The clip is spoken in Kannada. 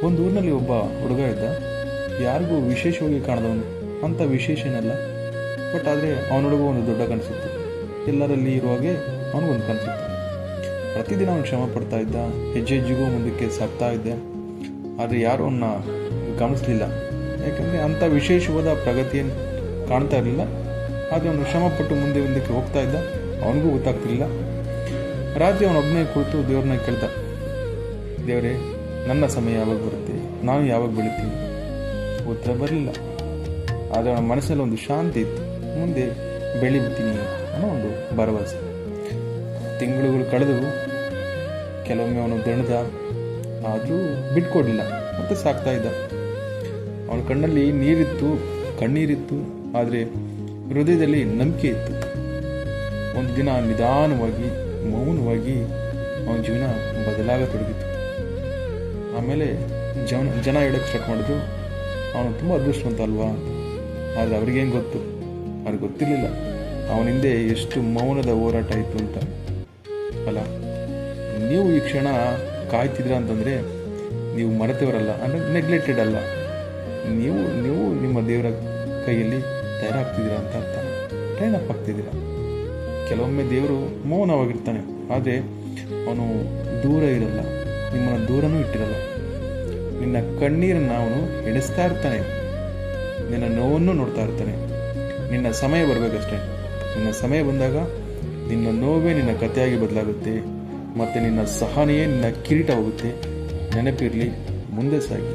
ಒಂದು ಊರಿನಲ್ಲಿ ಒಬ್ಬ ಹುಡುಗ ಇದ್ದ. ಯಾರಿಗೂ ವಿಶೇಷವಾಗಿ ಕಾಣದವನು, ಅಂಥ ವಿಶೇಷ ಏನಲ್ಲ. ಬಟ್ ಆದರೆ ಅವನೊಳಗೂ ಒಂದು ದೊಡ್ಡ ಕನಸಿತ್ತು. ಎಲ್ಲರಲ್ಲಿ ಇರುವಾಗೆ ಅವನಿಗೊಂದು ಕನಸಿತ್ತು. ಪ್ರತಿದಿನ ಅವನು ಶ್ರಮ ಪಡ್ತಾ ಇದ್ದ, ಹೆಜ್ಜೆ ಹೆಜ್ಜೆಗೂ ಮುಂದಕ್ಕೆ ಸಾಗ್ತಾ ಇದ್ದೆ. ಆದರೆ ಯಾರೂ ಅವನ್ನ ಗಮನಿಸಲಿಲ್ಲ. ಯಾಕಂದರೆ ಅಂಥ ವಿಶೇಷವಾದ ಪ್ರಗತಿಯನ್ನು ಕಾಣ್ತಾ ಇರಲಿಲ್ಲ. ಆದರೆ ಅವನು ಶ್ರಮಪಟ್ಟು ಮುಂದಕ್ಕೆ ಹೋಗ್ತಾ ಇದ್ದ, ಅವನಿಗೂ ಗೊತ್ತಾಗ್ತಿರಲಿಲ್ಲ. ರಾತ್ರಿ ಅವನೊಬ್ಬನೇ ಕುಳಿತು ದೇವ್ರನ್ನ ಕೇಳ್ದ, ದೇವರೇ, ನನ್ನ ಸಮಯ ಯಾವಾಗ ಬರುತ್ತೆ, ನಾನು ಯಾವಾಗ ಬೆಳಿತೀನಿ? ಉತ್ತರ ಬರಲಿಲ್ಲ. ಆದರೆ ಅವನ ಮನಸ್ಸಲ್ಲಿ ಒಂದು ಶಾಂತಿ ಇತ್ತು, ಮುಂದೆ ಬೆಳಿಬಿಡ್ತೀನಿ ಅನ್ನೋ ಒಂದು ಭರವಸೆ. ತಿಂಗಳುಗಳು ಕಳೆದು ಕೆಲವೊಮ್ಮೆ ಅವನು ದಣದ, ಆದರೂ ಬಿಟ್ಕೊಡ್ಲಿಲ್ಲ, ಮತ್ತೆ ಸಾಕ್ತಾ ಇದ್ದ. ಅವನ ಕಣ್ಣಲ್ಲಿ ನೀರಿತ್ತು, ಕಣ್ಣೀರಿತ್ತು, ಆದರೆ ಹೃದಯದಲ್ಲಿ ನಂಬಿಕೆ ಇತ್ತು. ಒಂದು ದಿನ ನಿಧಾನವಾಗಿ ಮೌನವಾಗಿ ಅವನ ಜೀವನ ಬದಲಾಗತೊಡಗಿತು. ಆಮೇಲೆ ಜನ ಹೇಳೋಕ್ಕೆ ಸ್ಟಾರ್ಟ್ ಮಾಡಿದ್ರು, ಅವನು ತುಂಬ ಅದೃಷ್ಟವಂತ ಅಲ್ವಾ. ಆದರೆ ಅವ್ರಿಗೇನು ಗೊತ್ತು, ಅವ್ರಿಗೆ ಗೊತ್ತಿರಲಿಲ್ಲ ಅವನ ಹಿಂದೆ ಎಷ್ಟು ಮೌನದ ಹೋರಾಟ ಇತ್ತು ಅಂತ. ಅಲ್ಲ, ನೀವು ಈ ಕ್ಷಣ ಕಾಯ್ತಿದ್ರ ಅಂತಂದರೆ ನೀವು ಮರೆತವರಲ್ಲ, ಅಂದರೆ ನೆಗ್ಲೆಕ್ಟೆಡ್ ಅಲ್ಲ. ನೀವು ನಿಮ್ಮ ದೇವರ ಕೈಯಲ್ಲಿ ತಯಾರಾಗ್ತಿದ್ದೀರಾ ಅಂತ ಅರ್ಥ. ಟ್ರೈನ್ ಅಪ್ ಆಗ್ತಿದ್ದೀರಾ. ಕೆಲವೊಮ್ಮೆ ದೇವರು ಮೌನವಾಗಿರ್ತಾನೆ, ಆದರೆ ಅವನು ದೂರ ಇರಲ್ಲ, ನಿಮ್ಮನ್ನು ದೂರನೂ ಇಟ್ಟಿರಲ್ಲ. ನಿನ್ನ ಕಣ್ಣೀರನ್ನು ಅವನು ಎಣಿಸ್ತಾ ಇರ್ತಾನೆ, ನಿನ್ನ ನೋವನ್ನು ನೋಡ್ತಾ ಇರ್ತಾನೆ. ನಿನ್ನ ಸಮಯ ಬರಬೇಕಷ್ಟೆ. ನಿನ್ನ ಸಮಯ ಬಂದಾಗ ನಿನ್ನ ನೋವೇ ನಿನ್ನ ಕಥೆಯಾಗಿ ಬದಲಾಗುತ್ತೆ, ಮತ್ತು ನಿನ್ನ ಸಹನೆಯೇ ನಿನ್ನ ಕಿರೀಟ ಹೋಗುತ್ತೆ. ನೆನಪಿರಲಿ, ಮುಂದೆ ಸಾಗಿ.